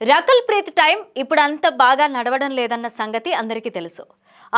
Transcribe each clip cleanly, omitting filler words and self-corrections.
Rakul Preet time ఇప్పుడు అంత బాగా నడవడం లేదన్న సంగతి అందరికీ తెలుసు.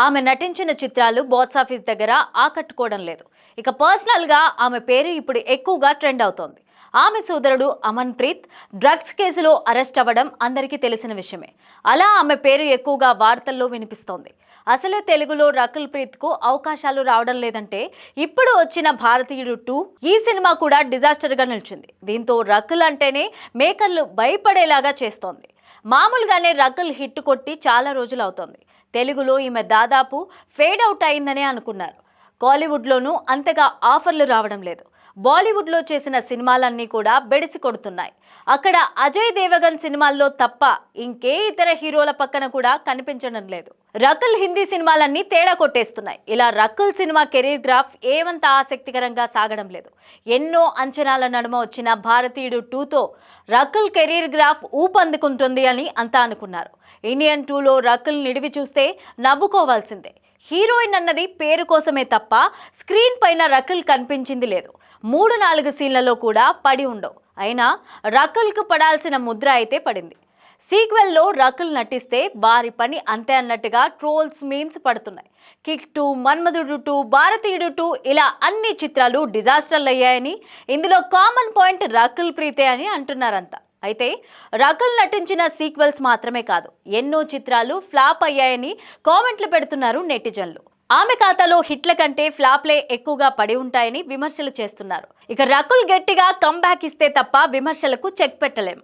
ఆమె నటించిన చిత్రాలు బాక్స్ ఆఫీస్ దగ్గర ఆకట్టుకోవడం లేదు. ఇక పర్సనల్గా ఆమె పేరు ఇప్పుడు ఎక్కువగా ట్రెండ్ అవుతోంది. ఆమె సోదరుడు అమన్ ప్రీత్ డ్రగ్స్ కేసులో అరెస్ట్ అవ్వడం అందరికీ తెలిసిన విషయమే. అలా ఆమె పేరు ఎక్కువగా వార్తల్లో వినిపిస్తోంది. అసలే తెలుగులో రకుల్ ప్రీత్కు అవకాశాలు రావడం లేదంటే ఇప్పుడు వచ్చిన భారతీయుడు 2 ఈ సినిమా కూడా డిజాస్టర్గా నిలిచింది. దీంతో రకుల్ అంటేనే మేకర్లు భయపడేలాగా చేస్తోంది. మామూలుగానే రకుల్ హిట్ కొట్టి చాలా రోజులు అవుతోంది. తెలుగులో ఈమె దాదాపు ఫేడ్ అవుట్ అయిందనే అనుకున్నారు. కాలీవుడ్లోనూ అంతగా ఆఫర్లు రావడం లేదు. బాలీవుడ్లో చేసిన సినిమాలన్నీ కూడా బెడిసి కొడుతున్నాయి. అక్కడ అజయ్ దేవగన్ సినిమాల్లో తప్ప ఇంకే ఇతర హీరోల పక్కన కూడా కనిపించడం లేదు. రకుల్ హిందీ సినిమాలన్నీ తేడా కొట్టేస్తున్నాయి. ఇలా రకుల్ సినిమా కెరీర్ గ్రాఫ్ ఏమంత ఆసక్తికరంగా సాగడం లేదు. ఎన్నో అంచనాల నడుమ వచ్చిన భారతీయుడు 2తో రకుల్ కెరీర్ గ్రాఫ్ ఊపందుకుంటుంది అని అంతా అనుకున్నారు. ఇండియన్ 2లో రకుల్ నిడివి చూస్తే నవ్వుకోవాల్సిందే. హీరోయిన్ అన్నది పేరు కోసమే తప్ప స్క్రీన్ పైన రకుల్ కనిపించింది లేదు. 3-4 సీన్లలో కూడా పడి ఉండవు. అయినా రకుల్కు పడాల్సిన ముద్ర అయితే పడింది. సీక్వెల్లో రకుల్ నటిస్తే వారి పని అంతే అన్నట్టుగా ట్రోల్స్ మీమ్స్ పడుతున్నాయి. కిక్ 2, మన్మధుడు 2, భారతీయుడు 2 ఇలా అన్ని చిత్రాలు డిజాస్టర్లు అయ్యాయని, ఇందులో కామన్ పాయింట్ రకుల్ ప్రీతే అని అంటున్నారంతా. అయితే రకుల్ నటించిన సీక్వెల్స్ మాత్రమే కాదు, ఎన్నో చిత్రాలు ఫ్లాప్ అయ్యాయని కామెంట్లు పెడుతున్నారు నెటిజన్లు. ఆమె ఖాతాలో హిట్ల కంటే ఫ్లాప్లే ఎక్కువగా పడి ఉంటాయని విమర్శలు చేస్తున్నారు. ఇక రకుల్ గట్టిగా కంబ్యాక్ ఇస్తే తప్ప విమర్శలకు చెక్ పెట్టలేం.